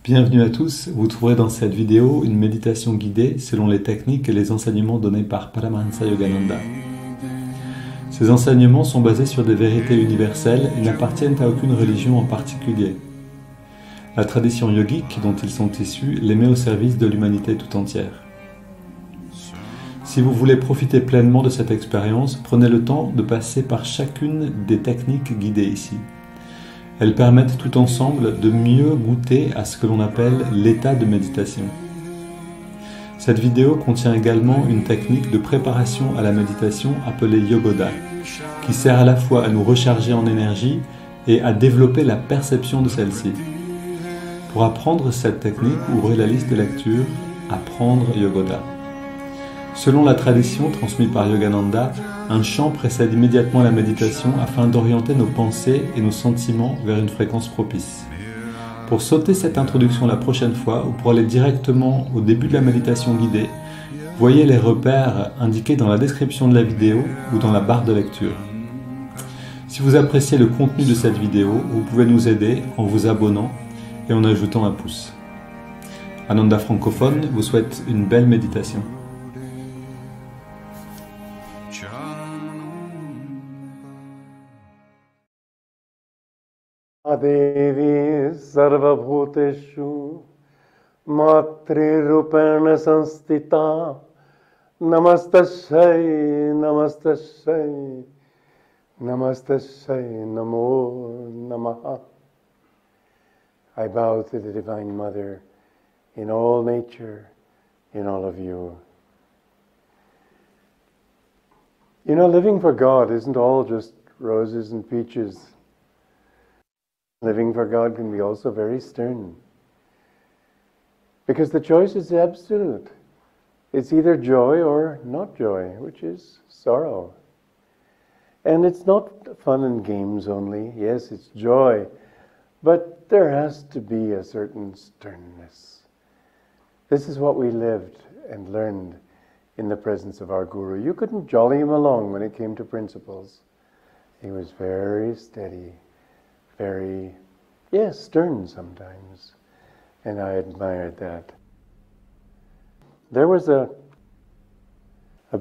Bienvenue à tous, vous trouverez dans cette vidéo une méditation guidée selon les techniques et les enseignements donnés par Paramahansa Yogananda. Ces enseignements sont basés sur des vérités universelles et n'appartiennent à aucune religion en particulier. La tradition yogique dont ils sont issus les met au service de l'humanité tout entière. Si vous voulez profiter pleinement de cette expérience, prenez le temps de passer par chacune des techniques guidées ici. Elles permettent tout ensemble de mieux goûter à ce que l'on appelle l'état de méditation. Cette vidéo contient également une technique de préparation à la méditation appelée Yogoda, qui sert à la fois à nous recharger en énergie et à développer la perception de celle-ci. Pour apprendre cette technique, ouvrez la liste de lecture « Apprendre Yogoda ». Selon la tradition transmise par Yogananda, un chant précède immédiatement la méditation afin d'orienter nos pensées et nos sentiments vers une fréquence propice. Pour sauter cette introduction la prochaine fois ou pour aller directement au début de la méditation guidée, voyez les repères indiqués dans la description de la vidéo ou dans la barre de lecture. Si vous appréciez le contenu de cette vidéo, vous pouvez nous aider en vous abonnant et en ajoutant un pouce. Ananda francophone vous souhaite une belle méditation. Adevi sarvabhuteshu matrirupena sanstita namastashay namastashay namastashay namo namaha. I bow to the Divine Mother in all nature, in all of you. You know, living for God isn't all just roses and peaches. Living for God can be also very stern. Because the choice is absolute. It's either joy or not joy, which is sorrow. And it's not fun and games only. Yes, it's joy. But there has to be a certain sternness. This is what we lived and learned in the presence of our Guru. You couldn't jolly him along when it came to principles. He was very steady. Very, yes, stern sometimes, and I admired that. There was a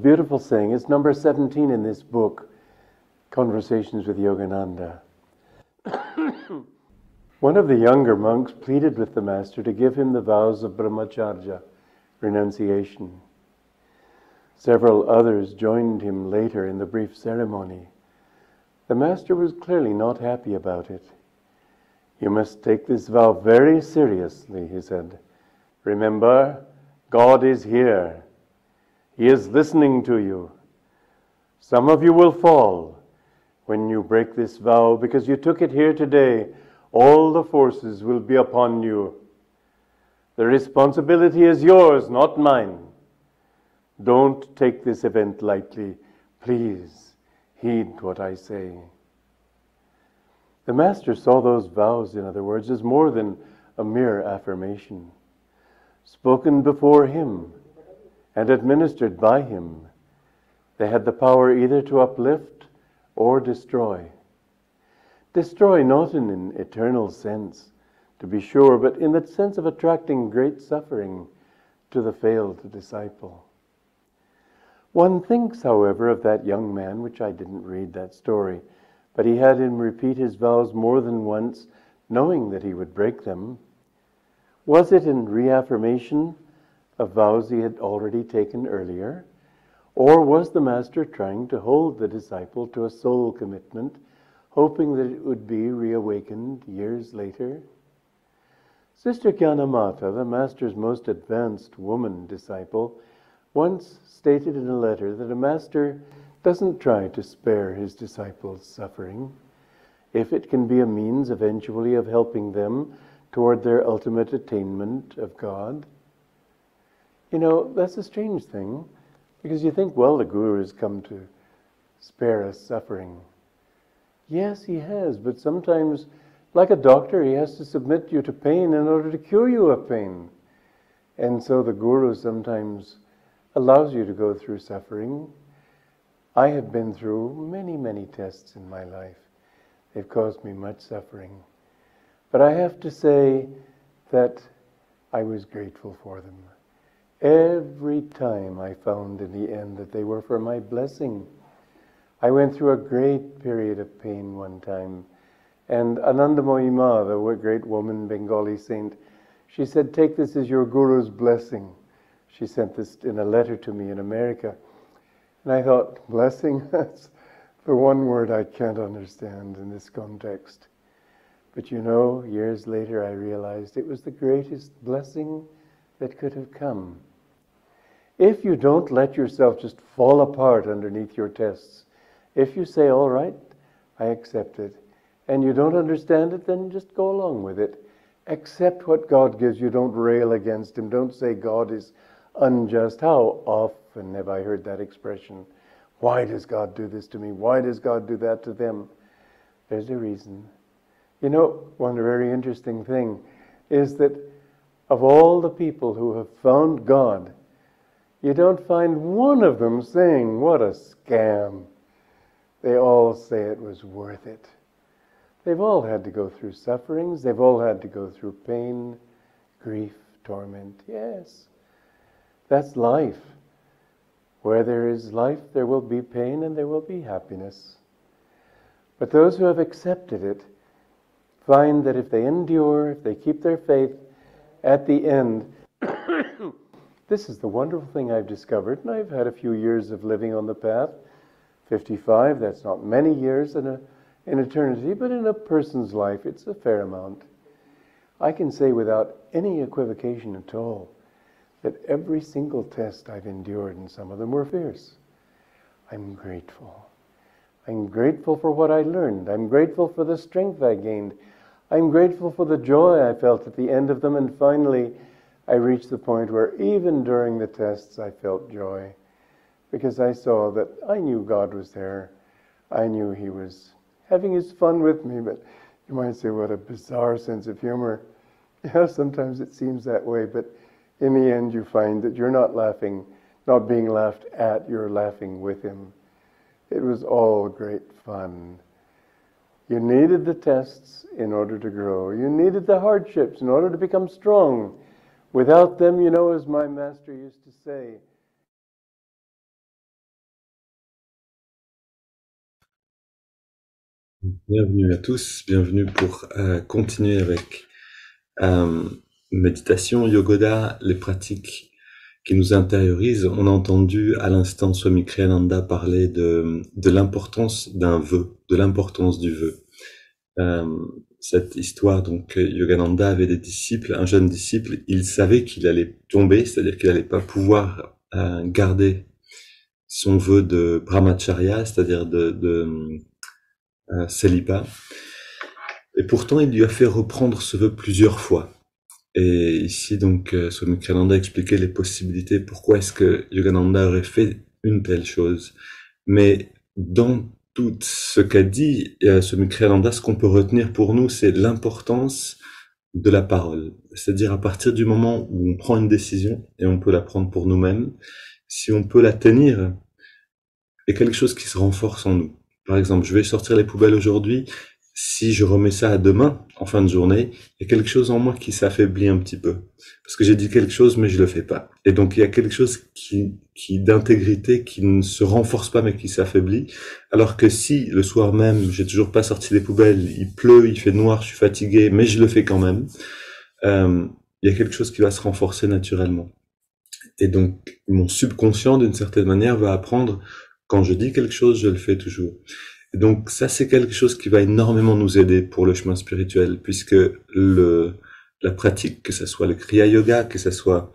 beautiful saying. It's number 17 in this book, Conversations with Yogananda. One of the younger monks pleaded with the master to give him the vows of brahmacharya, renunciation. Several others joined him later in the brief ceremony. The master was clearly not happy about it. You must take this vow very seriously, he said. Remember, God is here. He is listening to you. Some of you will fall when you break this vow because you took it here today. All the forces will be upon you. The responsibility is yours, not mine. Don't take this event lightly. Please. Heed what I say. The Master saw those vows, in other words, as more than a mere affirmation. Spoken before him and administered by him, they had the power either to uplift or destroy. Destroy not in an eternal sense, to be sure, but in the sense of attracting great suffering to the failed disciple. One thinks, however, of that young man, which I didn't read that story, but he had him repeat his vows more than once, knowing that he would break them. Was it in reaffirmation of vows he had already taken earlier? Or was the Master trying to hold the disciple to a soul commitment, hoping that it would be reawakened years later? Sister Gyanamata, the Master's most advanced woman disciple, once stated in a letter that a master doesn't try to spare his disciples suffering if it can be a means eventually of helping them toward their ultimate attainment of God. You know, that's a strange thing, because you think, well, the Guru has come to spare us suffering. Yes, he has, but sometimes, like a doctor, he has to submit you to pain in order to cure you of pain. And so the Guru sometimes allows you to go through suffering. I have been through many, many tests in my life. They've caused me much suffering. But I have to say, that I was grateful for them. Every time I found in the end that they were for my blessing. I went through a great period of pain one time, and Anandamoyi Ma, the great woman, Bengali saint, she said, "Take this as your Guru's blessing." She sent this in a letter to me in America. And I thought, blessing? That's the one word I can't understand in this context. But you know, years later I realized it was the greatest blessing that could have come. If you don't let yourself just fall apart underneath your tests, if you say, all right, I accept it, and you don't understand it, then just go along with it. Accept what God gives you. Don't rail against Him. Don't say God is unjust. How often have I heard that expression? Why does God do this to me? Why does God do that to them? There's a reason. You know, one very interesting thing is that of all the people who have found God, you don't find one of them saying, what a scam. They all say it was worth it. They've all had to go through sufferings. They've all had to go through pain, grief, torment. Yes, that's life. Where there is life, there will be pain and there will be happiness. But those who have accepted it find that if they endure, if they keep their faith, at the end, this is the wonderful thing I've discovered, and I've had a few years of living on the path. 55, that's not many years in eternity, but in a person's life, it's a fair amount. I can say without any equivocation at all that every single test I've endured, and some of them were fierce, I'm grateful. I'm grateful for what I learned. I'm grateful for the strength I gained. I'm grateful for the joy I felt at the end of them, and finally I reached the point where even during the tests I felt joy, because I saw that I knew God was there. I knew He was having His fun with me, but you might say, what a bizarre sense of humor. Yeah, sometimes it seems that way, but in the end you find that you're not laughing, not being laughed at, you're laughing with Him. It was all great fun. You needed the tests in order to grow. You needed the hardships in order to become strong. Without them, you know, as my master used to say, Bienvenue à tous, bienvenue pour continuer avec méditation, yogoda, les pratiques qui nous intériorisent. On a entendu à l'instant Swami Kriyananda parler de l'importance d'un vœu, de l'importance du vœu. Cette histoire, donc Yogananda avait des disciples, un jeune disciple, il savait qu'il allait tomber, c'est-à-dire qu'il n'allait pas pouvoir garder son vœu de brahmacharya, c'est-à-dire de célibat. Et pourtant, il lui a fait reprendre ce vœu plusieurs fois. Et ici, donc, Swami Kriyananda expliquait les possibilités, pourquoi est-ce que Yogananda aurait fait une telle chose. Mais dans tout ce qu'a dit Swami Kriyananda, ce qu'on peut retenir pour nous, c'est l'importance de la parole. C'est-à-dire à partir du moment où on prend une décision, et on peut la prendre pour nous-mêmes, si on peut la tenir, il y a quelque chose qui se renforce en nous. Par exemple, je vais sortir les poubelles aujourd'hui. Si je remets ça à demain, en fin de journée, il y a quelque chose en moi qui s'affaiblit un petit peu. Parce que j'ai dit quelque chose, mais je le fais pas. Et donc, il y a quelque chose qui d'intégrité, qui ne se renforce pas, mais qui s'affaiblit. Alors que si, le soir même, j'ai toujours pas sorti les poubelles, il pleut, il fait noir, je suis fatigué, mais je le fais quand même, il y a quelque chose qui va se renforcer naturellement. Et donc, mon subconscient, d'une certaine manière, va apprendre, quand je dis quelque chose, je le fais toujours. Et donc, ça, c'est quelque chose qui va énormément nous aider pour le chemin spirituel, puisque la pratique, que ce soit le Kriya Yoga, que ce soit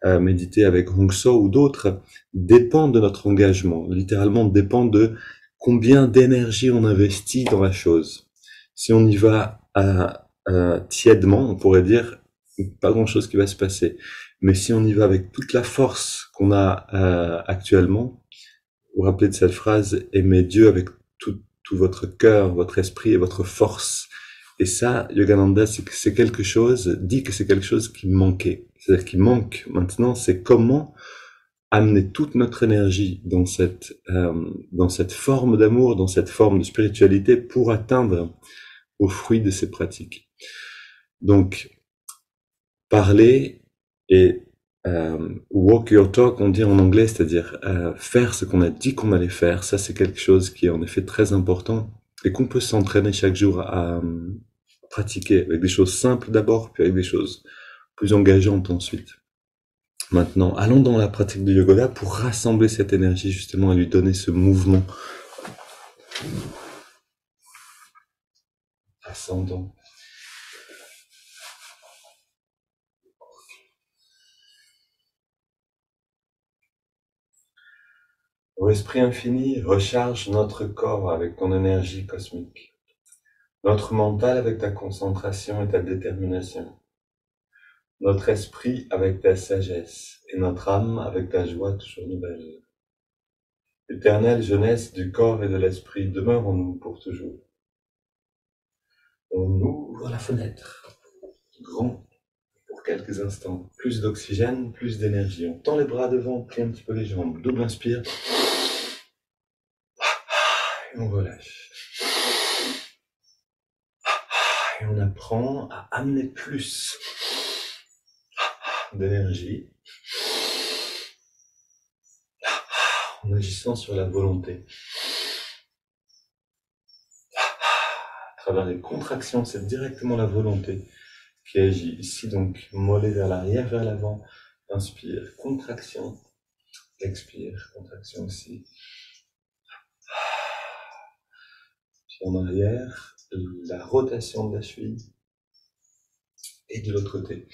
méditer avec Hong So ou d'autres, dépend de notre engagement, littéralement dépend de combien d'énergie on investit dans la chose. Si on y va tièdement, on pourrait dire, pas grand-chose qui va se passer. Mais si on y va avec toute la force qu'on a actuellement, vous vous rappelez de cette phrase, aimez Dieu avec tout votre cœur, votre esprit et votre force. Et ça, Yogananda, c'est quelque chose, dit que c'est quelque chose qui manquait. C'est-à-dire qu'il manque maintenant, c'est comment amener toute notre énergie dans cette forme d'amour, dans cette forme de spiritualité pour atteindre au fruit de ces pratiques. Donc, parler et walk your talk, on dit en anglais, c'est-à-dire faire ce qu'on a dit qu'on allait faire. Ça, c'est quelque chose qui est en effet très important et qu'on peut s'entraîner chaque jour à pratiquer avec des choses simples d'abord, puis avec des choses plus engageantes ensuite. Maintenant, allons dans la pratique du yoga pour rassembler cette énergie justement et lui donner ce mouvement ascendant. Ô Esprit infini, recharge notre corps avec ton énergie cosmique, notre mental avec ta concentration et ta détermination, notre esprit avec ta sagesse et notre âme avec ta joie toujours nouvelle. Éternelle jeunesse du corps et de l'esprit, demeure en nous pour toujours. On ouvre la fenêtre, grand, pour quelques instants. Plus d'oxygène, plus d'énergie. On tend les bras devant, plie un petit peu les jambes. Double inspire. Et on relâche. Et on apprend à amener plus d'énergie en agissant sur la volonté. À travers les contractions, c'est directement la volonté qui agit. Ici, donc, mollet vers l'arrière, vers l'avant. Inspire, contraction. Expire, contraction aussi. Puis en arrière, la rotation de la cheville. Et de l'autre côté.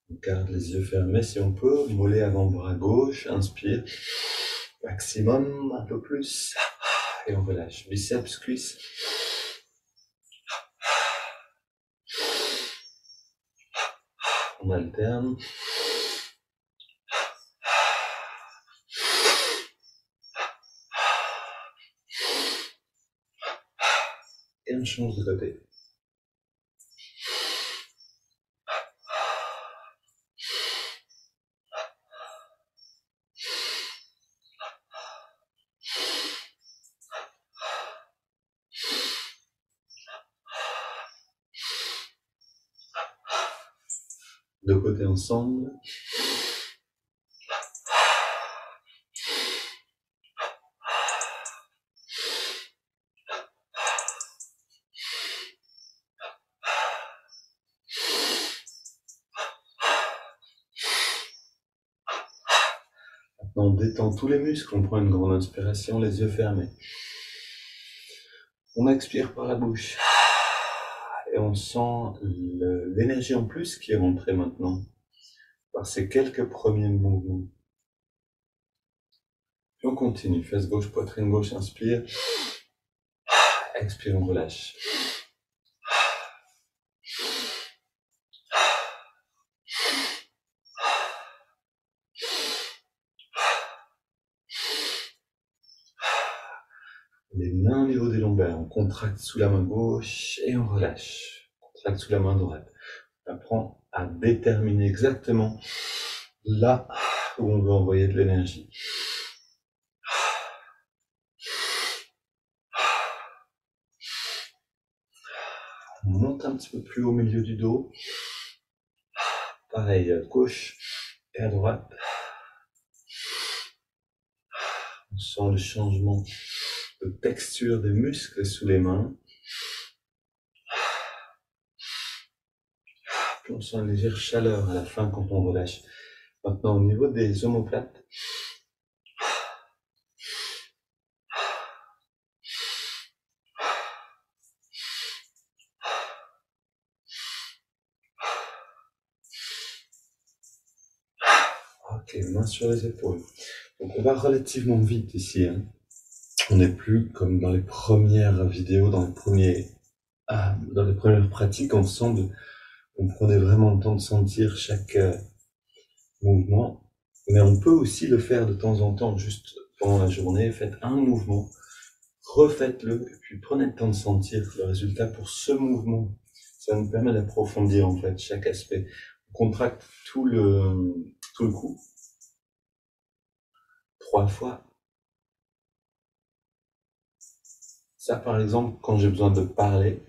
On garde les yeux fermés si on peut. Mollet avant-bras gauche. Inspire. Maximum, un peu plus. Et on relâche. Biceps, cuisses. On alterne. Et on change de côté. Deux côtés ensemble. On détend tous les muscles, on prend une grande inspiration, les yeux fermés. On expire par la bouche. Et on sent l'énergie en plus qui est rentrée maintenant par ces quelques premiers mouvements. Puis on continue, fesse gauche, poitrine gauche, inspire. Expire, on relâche. Les mains au niveau des lombaires, on contracte sous la main gauche et on relâche. On contracte sous la main droite. On apprend à déterminer exactement là où on veut envoyer de l'énergie. On monte un petit peu plus haut au milieu du dos. Pareil, à gauche et à droite. On sent le changement de texture des muscles sous les mains. Puis on sent une légère chaleur à la fin quand on relâche. Maintenant, au niveau des omoplates, ok, main sur les épaules. Donc on va relativement vite ici. On n'est plus comme dans les premières vidéos, dans les premières pratiques ensemble. On prenait vraiment le temps de sentir chaque mouvement. Mais on peut aussi le faire de temps en temps, juste pendant la journée. Faites un mouvement, refaites-le, et puis prenez le temps de sentir le résultat pour ce mouvement. Ça nous permet d'approfondir en fait chaque aspect. On contracte tout le cou. 3 fois. Ça, par exemple, quand j'ai besoin de parler,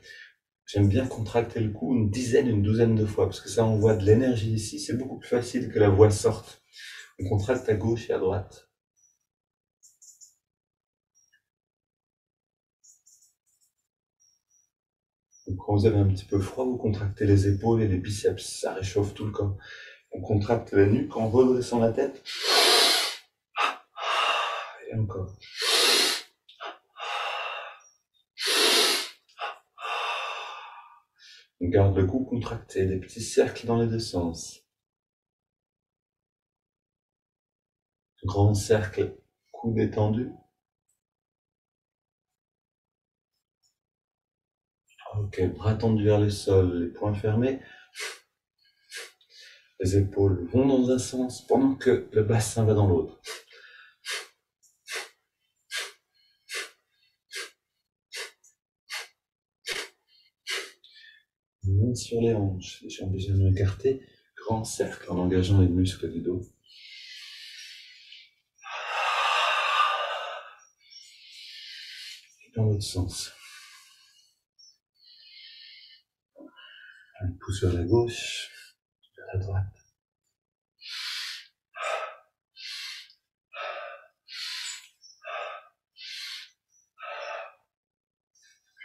j'aime bien contracter le cou une dizaine, une douzaine de fois, parce que ça envoie de l'énergie ici, c'est beaucoup plus facile que la voix sorte. On contracte à gauche et à droite. Donc, quand vous avez un petit peu froid, vous contractez les épaules et les biceps, ça réchauffe tout le corps. On contracte la nuque en redressant la tête. Et encore. On garde le cou contracté, des petits cercles dans les deux sens. Grand cercle, cou détendu. Ok, bras tendus vers le sol, les poings fermés. Les épaules vont dans un sens pendant que le bassin va dans l'autre. Main sur les hanches, les jambes légèrement écartées. Grand cercle en engageant les muscles du dos. Et dans l'autre sens. Un pouce vers la gauche, vers la droite.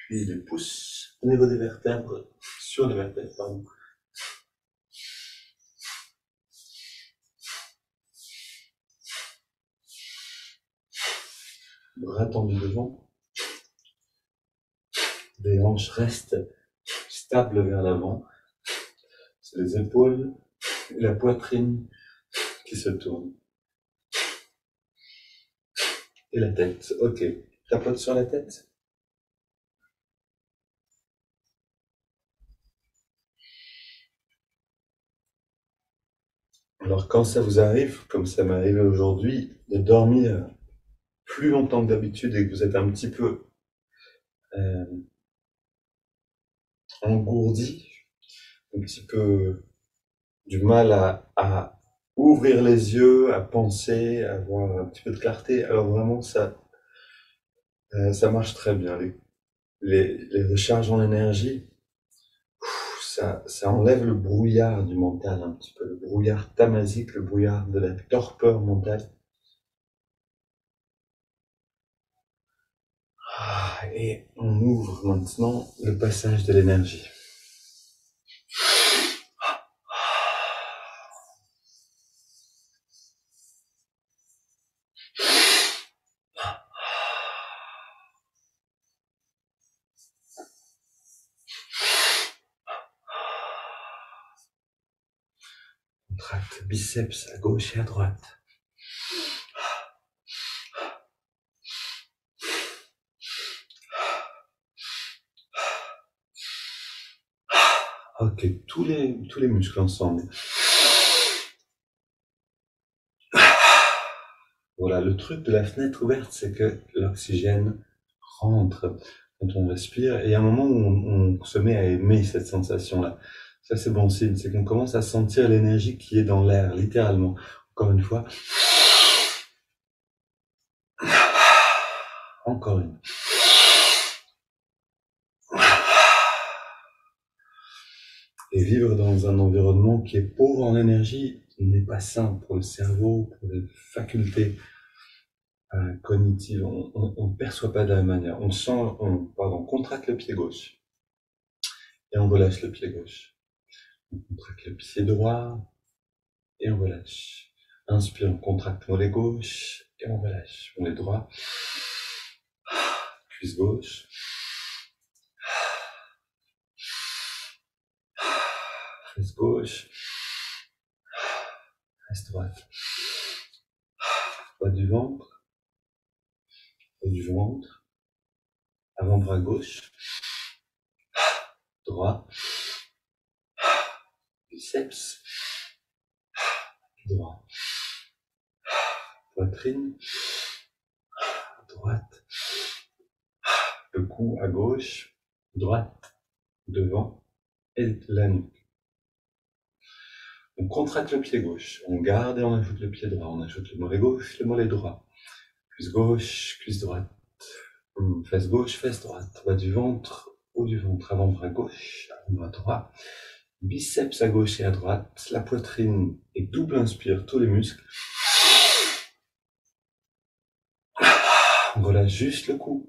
Puis les pouces au niveau des vertèbres, sur les vertèbres, pardon. Bras tendus devant. Les hanches restent stables vers l'avant. C'est les épaules et la poitrine qui se tournent. Et la tête, ok. Tapote sur la tête. Alors quand ça vous arrive, comme ça m'est arrivé aujourd'hui, de dormir plus longtemps que d'habitude et que vous êtes un petit peu engourdi, un petit peu du mal à ouvrir les yeux, à penser, à avoir un petit peu de clarté, alors vraiment ça marche très bien. Les recharges en énergie, ça enlève le brouillard du mental un petit peu, le brouillard tamasique, le brouillard de la torpeur mentale. Et on ouvre maintenant le passage de l'énergie. Contracte biceps à gauche et à droite. Ok, tous les muscles ensemble. Voilà, le truc de la fenêtre ouverte, c'est que l'oxygène rentre quand on respire, et il y a un moment où on se met à aimer cette sensation-là. Ça, c'est bon signe, c'est qu'on commence à sentir l'énergie qui est dans l'air, littéralement. Encore une fois. Encore une. Et vivre dans un environnement qui est pauvre en énergie n'est pas sain pour le cerveau, pour les facultés cognitives. On ne perçoit pas de la même manière. On contracte le pied gauche et on relâche le pied gauche. On contracte le pied droit et on relâche. Inspire, on contracte mollet gauche et on relâche. Mollet droit, cuisse gauche, cuisse gauche, cuisse droite. Bas du ventre, haut du ventre, avant-bras gauche, droit, biceps, droit, poitrine, droite, le cou à gauche, droite, devant et la nuque. On contracte le pied gauche, on garde et on ajoute le pied droit, on ajoute le mollet gauche, le mollet droit. Cuisse gauche, cuisse droite. Fesse gauche, fesse droite. Bas du ventre, haut du ventre, avant-bras gauche, avant-bras droit. Biceps à gauche et à droite. La poitrine et double inspire tous les muscles. On relâche juste le cou.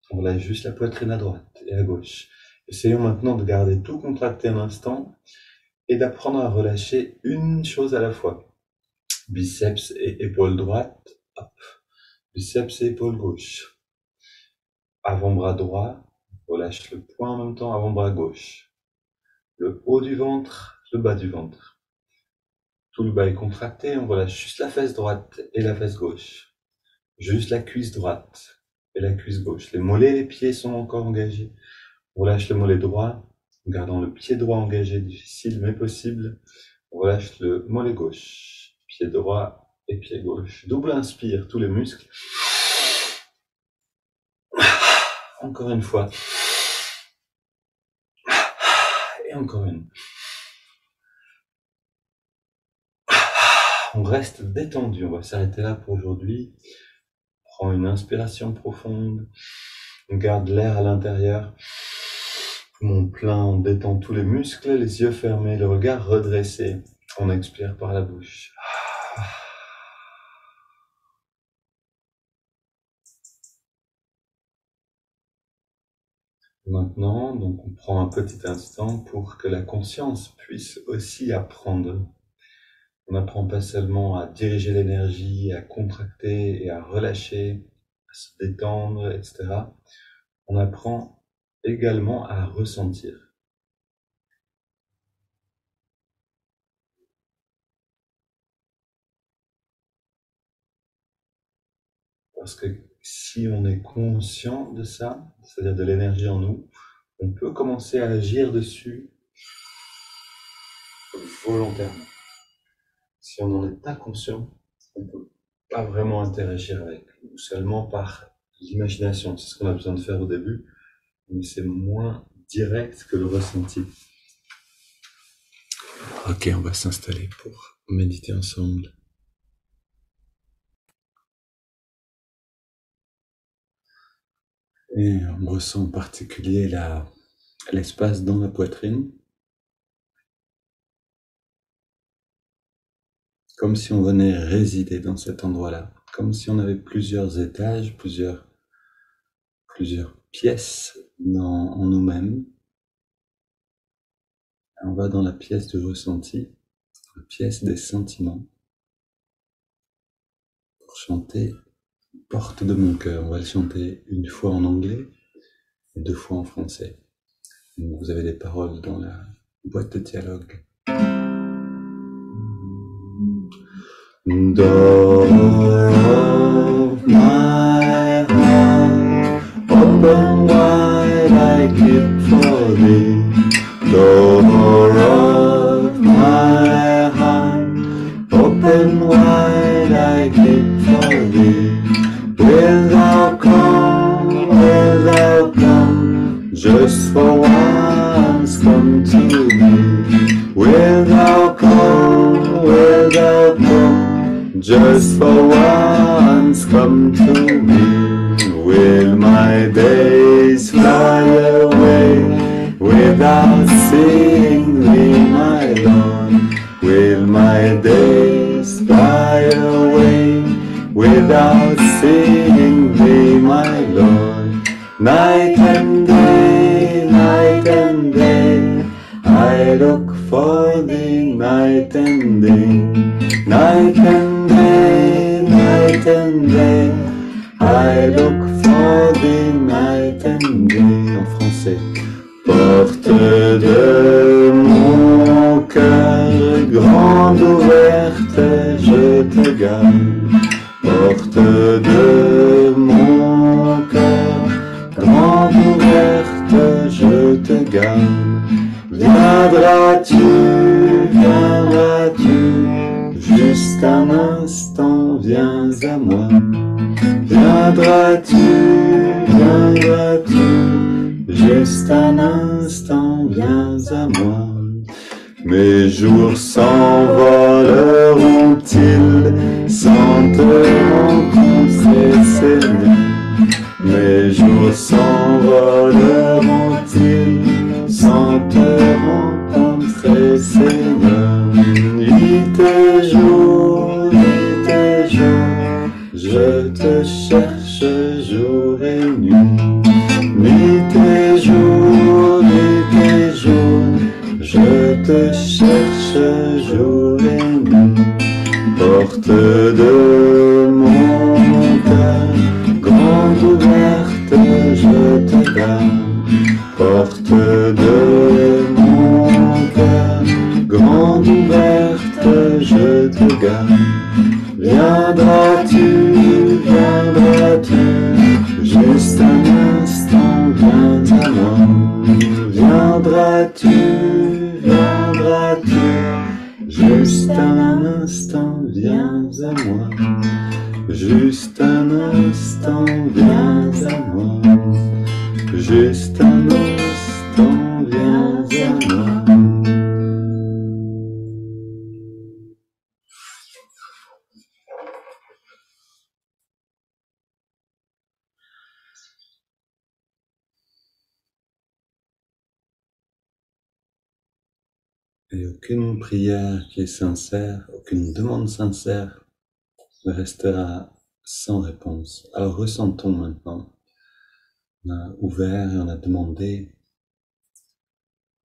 On relâche juste la poitrine à droite et à gauche. Essayons maintenant de garder tout contracté un instant et d'apprendre à relâcher une chose à la fois. Biceps et épaule droite. Hop. Biceps et épaule gauche. Avant-bras droit. Relâche le poing en même temps, avant-bras gauche. Le haut du ventre, le bas du ventre. Tout le bas est contracté, on relâche juste la fesse droite et la fesse gauche. Juste la cuisse droite et la cuisse gauche. Les mollets et les pieds sont encore engagés. On relâche le mollet droit, en gardant le pied droit engagé, difficile mais possible. On relâche le mollet gauche, pied droit et pied gauche. Double inspire tous les muscles. Encore une fois. Et encore une. On reste détendu, on va s'arrêter là pour aujourd'hui. Prends une inspiration profonde, on garde l'air à l'intérieur, poumon plein, on détend tous les muscles, les yeux fermés, le regard redressé, on expire par la bouche. Maintenant, donc on prend un petit instant pour que la conscience puisse aussi apprendre. On n'apprend pas seulement à diriger l'énergie, à contracter et à relâcher, à se détendre, etc. On apprend également à ressentir. Parce que si on est conscient de ça, c'est-à-dire de l'énergie en nous, on peut commencer à agir dessus volontairement. Si on n'en est pas conscient, on ne peut pas vraiment interagir avec, ou seulement par l'imagination. C'est ce qu'on a besoin de faire au début, mais c'est moins direct que le ressenti. Ok, on va s'installer pour méditer ensemble. Et on ressent en particulier l'espace dans la poitrine. Comme si on venait résider dans cet endroit-là. Comme si on avait plusieurs étages, plusieurs pièces en nous-mêmes. On va dans la pièce du ressenti, la pièce des sentiments. Pour chanter Porte de mon cœur, on va le chanter une fois en anglais et 2 fois en français. Donc vous avez les paroles dans la boîte de dialogue. Door of my heart, open wide, I keep for thee. Door of my heart, open wide, I keep for thee. Without come, just for once come to me. Without come, just for once come to me. Will my days fly away without seeing thee, my Lord? Will my days fly away without seeing thee, my Lord? Night and day, I look for thee, night and day. Night and day, I look for thee, night and day. En français. Porte de mon cœur, grande ouverte, je te garde. Porte de mon cœur, grande ouverte, je te garde. Viendras-tu, juste un instant, viens à moi. Viendras-tu, juste un instant, viens à moi. Mes jours s'envoleront-ils sans te rencontrer, Seigneur? Mes jours s'envoleront-ils sans te rencontrer, Seigneur? Nuit et jour, je te cherche jour et nuit. Nuit et jour, je te cherche jour et nuit. Porte de mon cœur, grande ouverte, je te garde. Porte de mon cœur, grande ouverte, je te garde. Viendras-tu, juste un instant, viens à moi. Viendras-tu, juste un instant, viens à moi. Juste un instant, viens à moi. Juste un instant, viens à moi. Et aucune prière qui est sincère, aucune demande sincère ne restera sans réponse. Alors ressentons maintenant. On a ouvert et on a demandé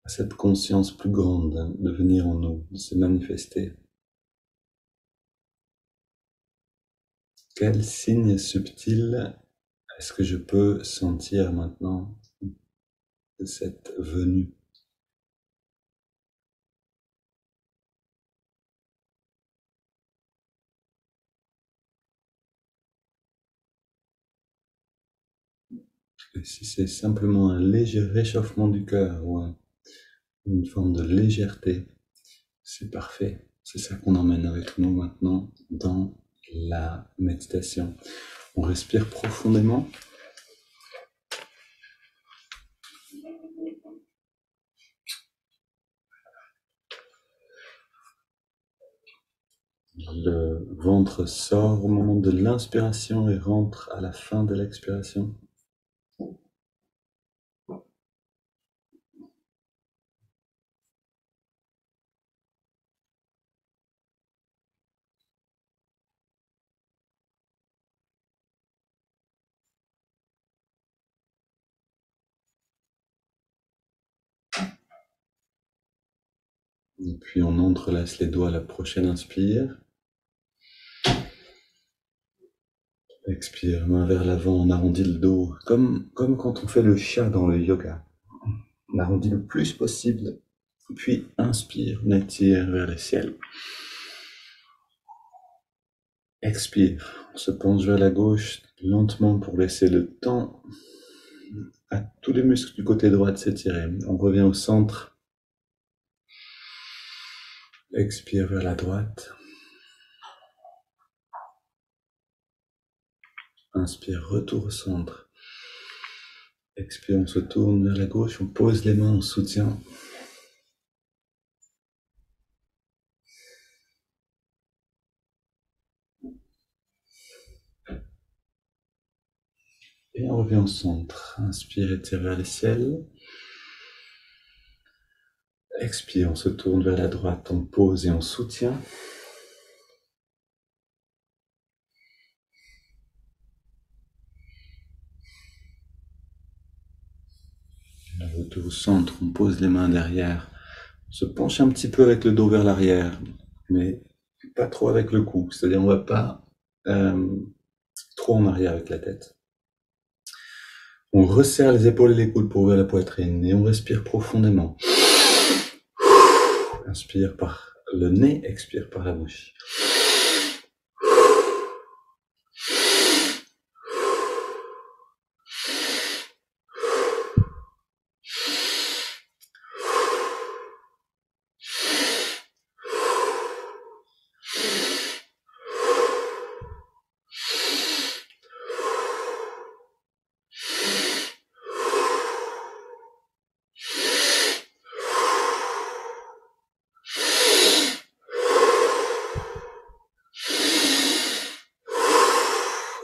à cette conscience plus grande de venir en nous, de se manifester. Quel signe subtil est-ce que je peux sentir maintenant de cette venue? Et si c'est simplement un léger réchauffement du cœur ou une forme de légèreté, c'est parfait. C'est ça qu'on emmène avec nous maintenant dans la méditation. On respire profondément. Le ventre sort au moment de l'inspiration et rentre à la fin de l'expiration. Et puis on entrelace les doigts à la prochaine inspire. Expire, main vers l'avant, on arrondit le dos, comme quand on fait le chat dans le yoga. On arrondit le plus possible, puis inspire, on étire vers le ciel. Expire, on se penche vers la gauche lentement pour laisser le temps à tous les muscles du côté droit de s'étirer. On revient au centre. Expire vers la droite. Inspire, retour au centre. Expire, on se tourne vers la gauche, on pose les mains en soutien. Et on revient au centre. Inspire, étire vers le ciel. Expire, on se tourne vers la droite, on pose et on soutient. Retour au centre, on pose les mains derrière. On se penche un petit peu avec le dos vers l'arrière, mais pas trop avec le cou. C'est-à-dire on ne va pas trop en arrière avec la tête. On resserre les épaules et les coudes pour ouvrir la poitrine et on respire profondément. Inspire par le nez, expire par la bouche.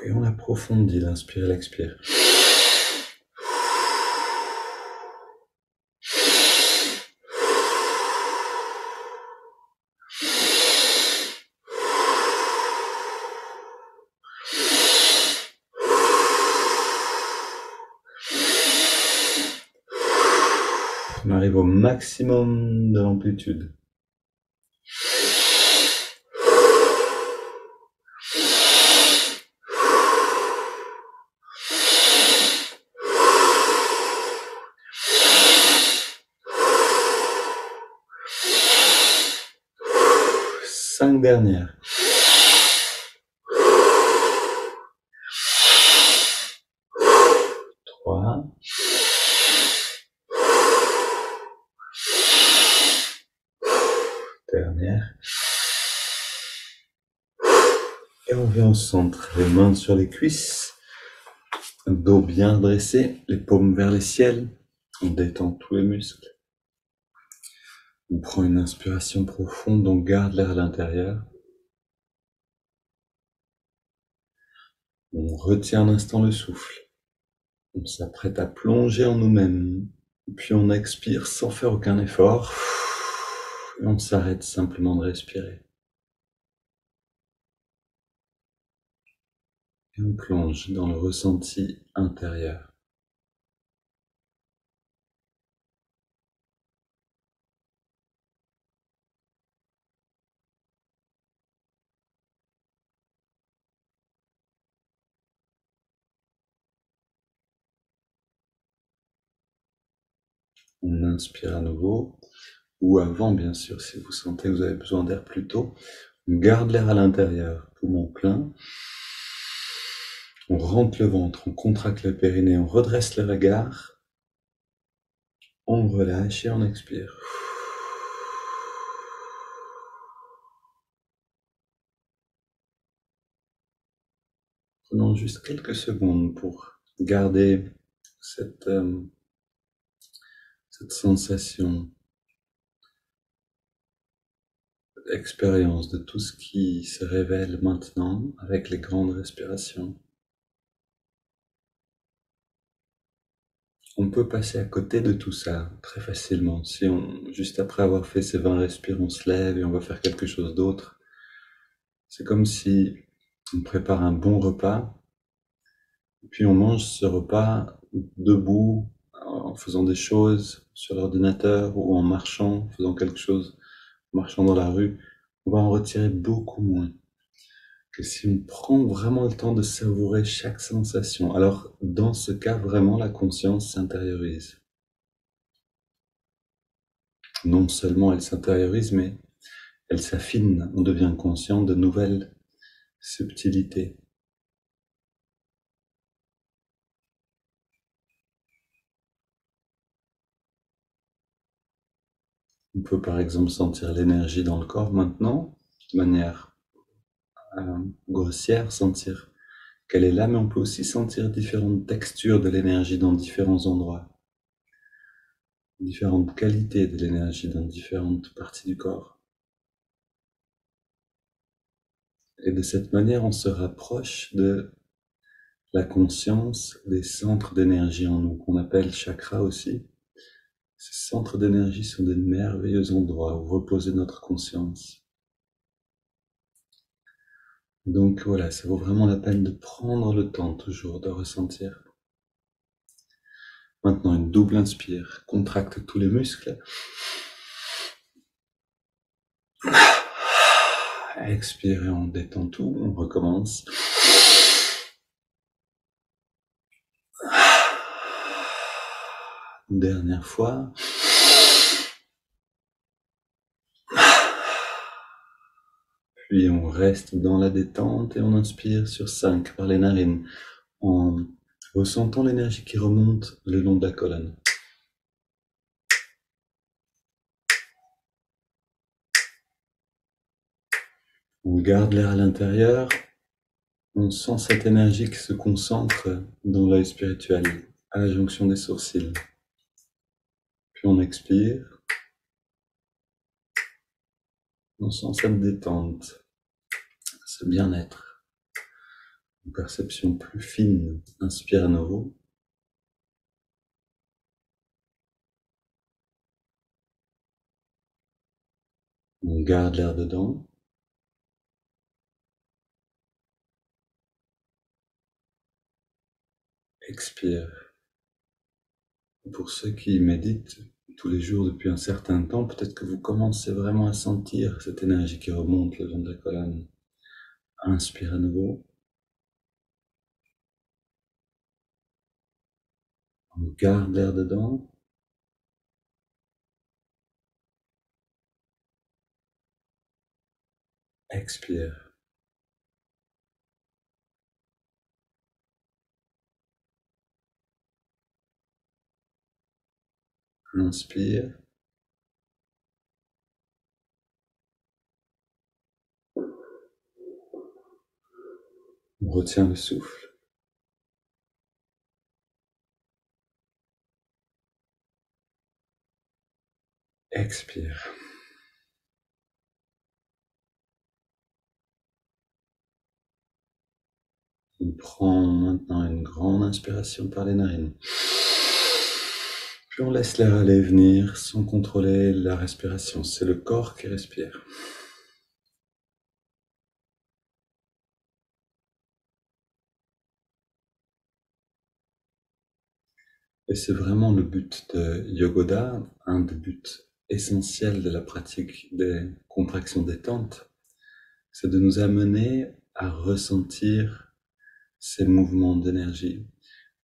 Et on approfondit l'inspire et l'expire. On arrive au maximum de l'amplitude. Cinq dernières. Trois. Dernière. Et on vient au centre, les mains sur les cuisses, dos bien dressé, les paumes vers les ciels, on détend tous les muscles. On prend une inspiration profonde, on garde l'air à l'intérieur. On retient un instant le souffle. On s'apprête à plonger en nous-mêmes. Puis on expire sans faire aucun effort. Et on s'arrête simplement de respirer. Et on plonge dans le ressenti intérieur. On inspire à nouveau, ou avant bien sûr, si vous sentez que vous avez besoin d'air plus tôt. On garde l'air à l'intérieur, poumon plein. On rentre le ventre, on contracte le périnée, on redresse le regard. On relâche et on expire. Prenons juste quelques secondes pour garder cette sensation, cette expérience de tout ce qui se révèle maintenant avec les grandes respirations. On peut passer à côté de tout ça très facilement. Si juste après avoir fait ces 20 respires, on se lève et on va faire quelque chose d'autre. C'est comme si on prépare un bon repas, puis on mange ce repas debout, en faisant des choses sur l'ordinateur ou en marchant, en faisant quelque chose, en marchant dans la rue. On va en retirer beaucoup moins que si on prend vraiment le temps de savourer chaque sensation. Alors, dans ce cas, vraiment, la conscience s'intériorise. Non seulement elle s'intériorise, mais elle s'affine, on devient conscient de nouvelles subtilités. On peut par exemple sentir l'énergie dans le corps maintenant, de manière grossière, sentir qu'elle est là, mais on peut aussi sentir différentes textures de l'énergie dans différents endroits, différentes qualités de l'énergie dans différentes parties du corps. Et de cette manière, on se rapproche de la conscience des centres d'énergie en nous, qu'on appelle chakras aussi. Ces centres d'énergie sont des merveilleux endroits où reposer notre conscience. Donc voilà, ça vaut vraiment la peine de prendre le temps toujours de ressentir. Maintenant, une double inspire, contracte tous les muscles. Expire et on détend tout, on recommence. Dernière fois. Puis on reste dans la détente et on inspire sur 5 par les narines en ressentant l'énergie qui remonte le long de la colonne. On garde l'air à l'intérieur, on sent cette énergie qui se concentre dans l'œil spirituel, à la jonction des sourcils. Puis on expire, on sent cette détente, ce bien-être. une perception plus fine. Inspire à nouveau. On garde l'air dedans. Expire. Pour ceux qui méditent tous les jours depuis un certain temps, peut-être que vous commencez vraiment à sentir cette énergie qui remonte le long de la colonne. Inspire à nouveau. On garde l'air dedans. Expire. Inspire. On retient le souffle. Expire. On prend maintenant une grande inspiration par les narines. Puis on laisse l'air aller et venir sans contrôler la respiration. C'est le corps qui respire. Et c'est vraiment le but de Yogoda, un des buts essentiels de la pratique des contractions détente, c'est de nous amener à ressentir ces mouvements d'énergie.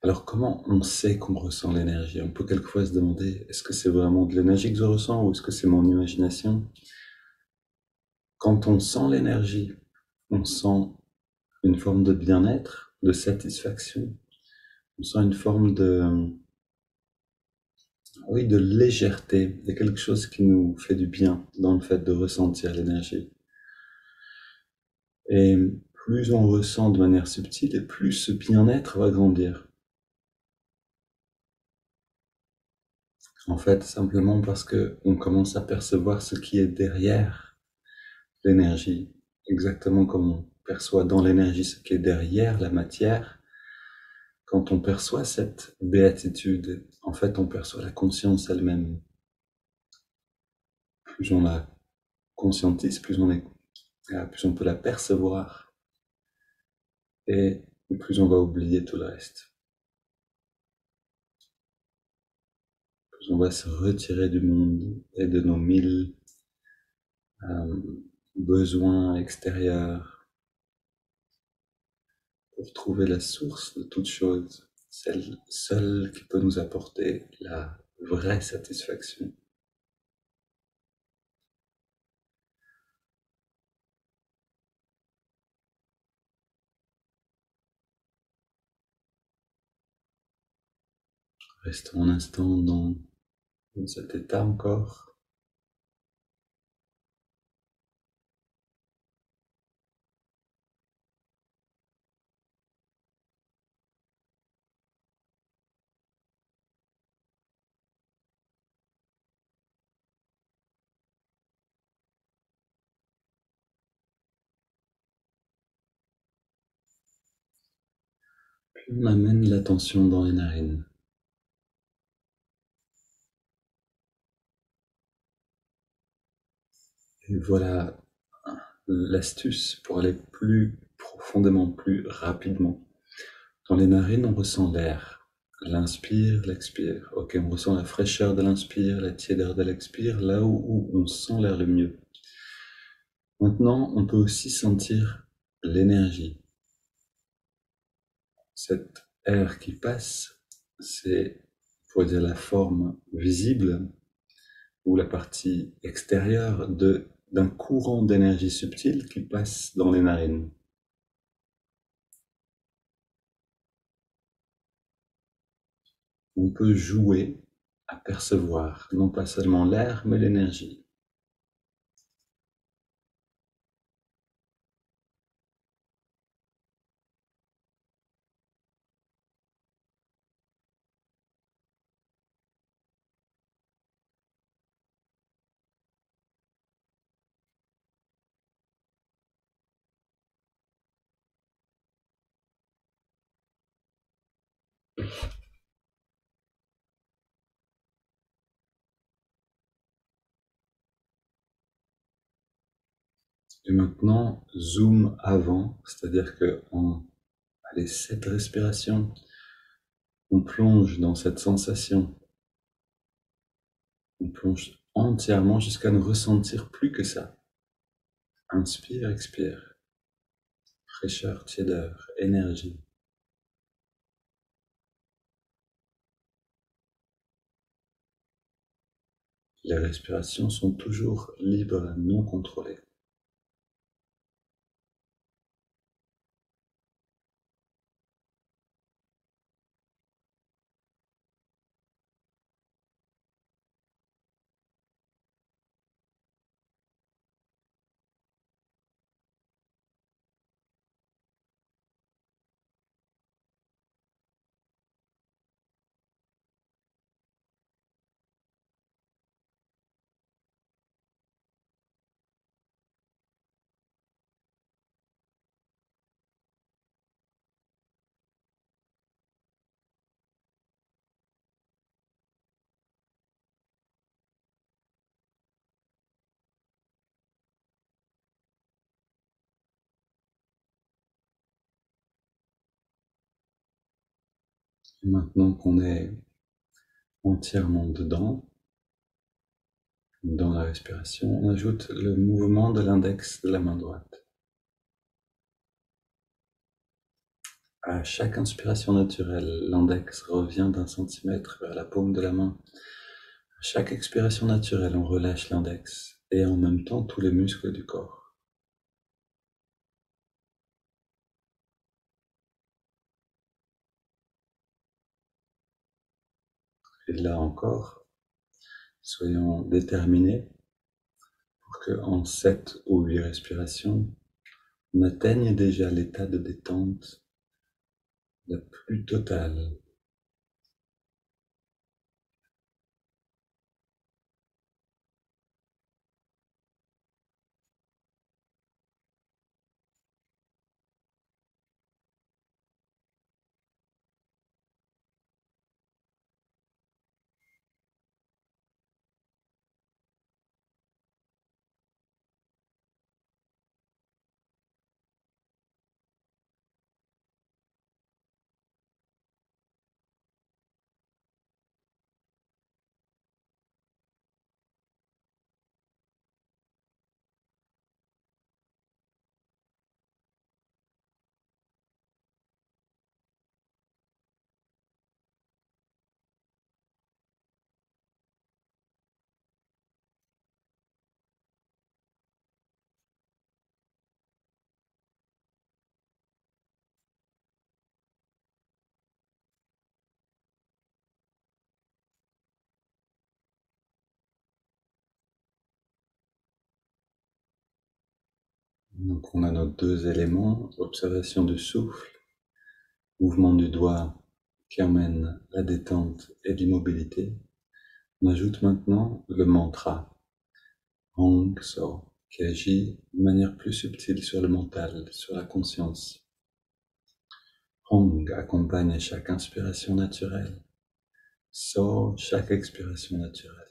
Alors comment on sait qu'on ressent l'énergie? On peut quelquefois se demander, est-ce que c'est vraiment de l'énergie que je ressens ou est-ce que c'est mon imagination? Quand on sent l'énergie, on sent une forme de bien-être, de satisfaction, on sent une forme oui, de légèreté. Il y a quelque chose qui nous fait du bien dans le fait de ressentir l'énergie. Et plus on ressent de manière subtile, et plus ce bien-être va grandir. En fait, simplement parce que on commence à percevoir ce qui est derrière l'énergie, exactement comme on perçoit dans l'énergie ce qui est derrière la matière. Quand on perçoit cette béatitude, en fait, on perçoit la conscience elle-même. Plus on la conscientise, plus on peut la percevoir, et plus on va oublier tout le reste. Plus on va se retirer du monde et de nos mille besoins extérieurs pour trouver la source de toute chose, celle seule qui peut nous apporter la vraie satisfaction. Restons un instant dans cet état encore. Puis on amène l'attention dans les narines. Et voilà l'astuce pour aller plus profondément, plus rapidement. Dans les narines, on ressent l'air. L'inspire, l'expire. Ok, on ressent la fraîcheur de l'inspire, la tiédeur de l'expire, là où on sent l'air le mieux. Maintenant, on peut aussi sentir l'énergie. Cet air qui passe, c'est, pour dire, la forme visible ou la partie extérieure d'un courant d'énergie subtile qui passe dans les narines. On peut jouer à percevoir, non pas seulement l'air, mais l'énergie. Et maintenant, zoom avant, c'est-à-dire que en 7 respirations, on plonge dans cette sensation. On plonge entièrement jusqu'à ne ressentir plus que ça. Inspire, expire. Fraîcheur, tiédeur, énergie. Les respirations sont toujours libres, non contrôlées. Et maintenant qu'on est entièrement dedans, dans la respiration, on ajoute le mouvement de l'index de la main droite. À chaque inspiration naturelle, l'index revient d'1 centimètre vers la paume de la main. À chaque expiration naturelle, on relâche l'index et en même temps tous les muscles du corps. Et là encore, soyons déterminés pour que en 7 ou 8 respirations, on atteigne déjà l'état de détente la plus totale. Donc on a nos 2 éléments, observation du souffle, mouvement du doigt qui emmène la détente et l'immobilité. On ajoute maintenant le mantra Hong So, qui agit de manière plus subtile sur le mental, sur la conscience. Hong accompagne chaque inspiration naturelle. So, chaque expiration naturelle.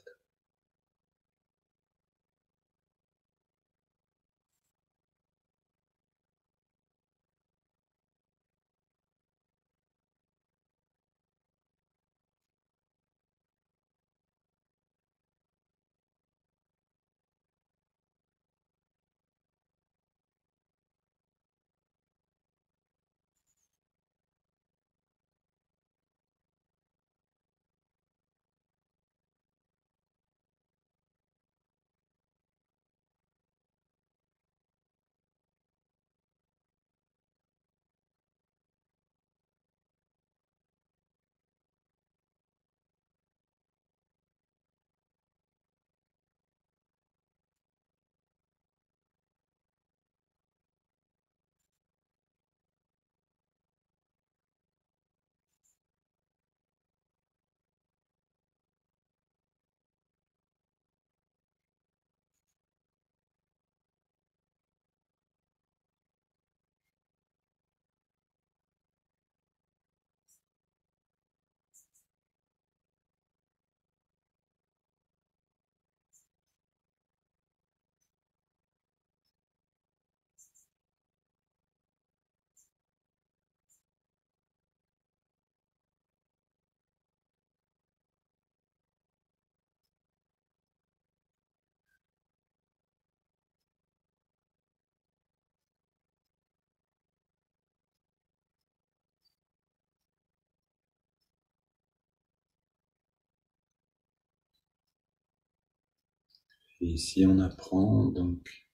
Et ici, on apprend donc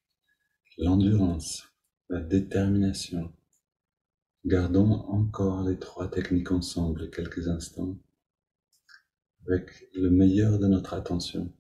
l'endurance, la détermination. Gardons encore les trois techniques ensemble quelques instants, avec le meilleur de notre attention.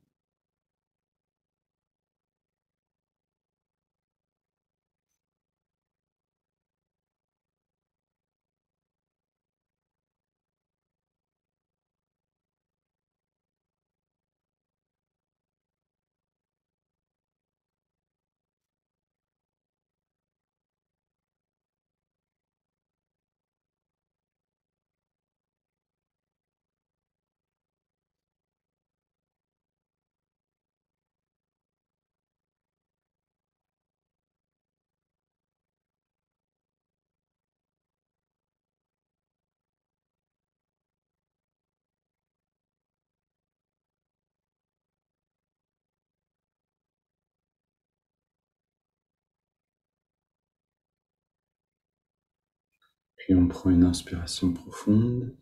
Puis on prend une inspiration profonde,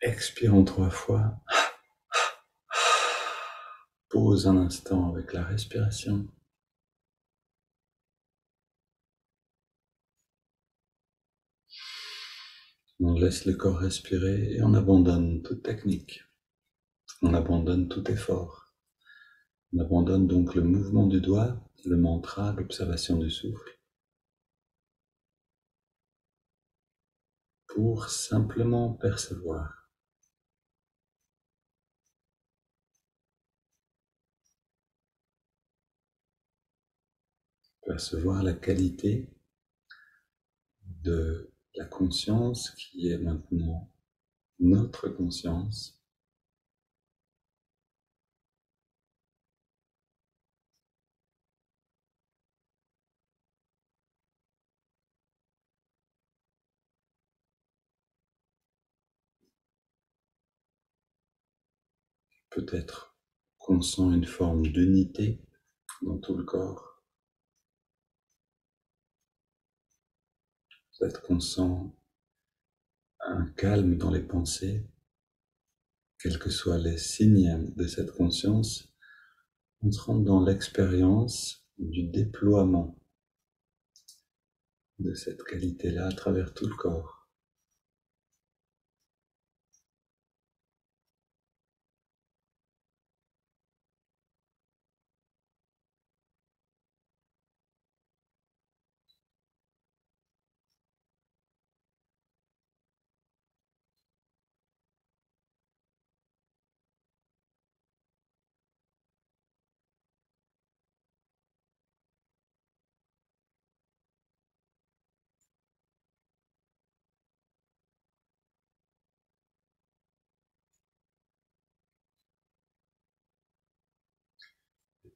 expirons 3 fois, pause un instant avec la respiration. On laisse le corps respirer et on abandonne toute technique. On abandonne tout effort. On abandonne donc le mouvement du doigt, le mantra, l'observation du souffle, pour simplement percevoir. Percevoir la qualité de la conscience qui est maintenant notre conscience. Peut-être qu'on sent une forme d'unité dans tout le corps. Peut-être qu'on sent un calme dans les pensées. Quels que soient les signes de cette conscience, on se rend dans l'expérience du déploiement de cette qualité-là à travers tout le corps.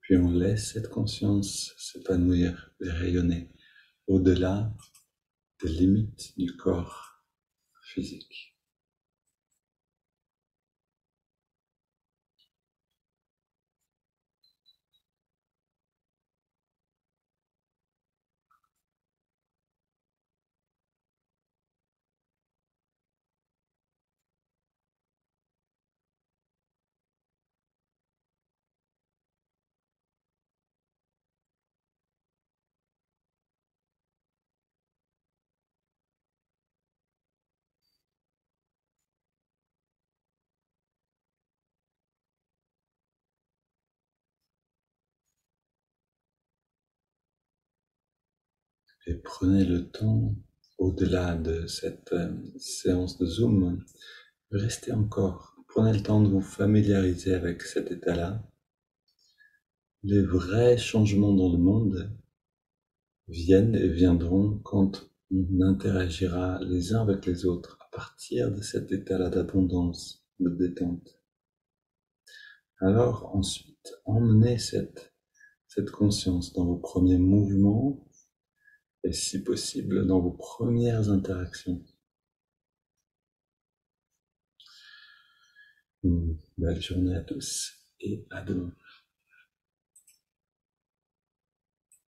Puis on laisse cette conscience s'épanouir et rayonner au-delà des limites du corps physique. Et prenez le temps, au-delà de cette séance de Zoom, restez encore. Prenez le temps de vous familiariser avec cet état-là. Les vrais changements dans le monde viennent et viendront quand on interagira les uns avec les autres à partir de cet état-là d'abondance, de détente. Alors ensuite, emmenez cette conscience dans vos premiers mouvements et si possible dans vos premières interactions. Belle journée à tous et à demain.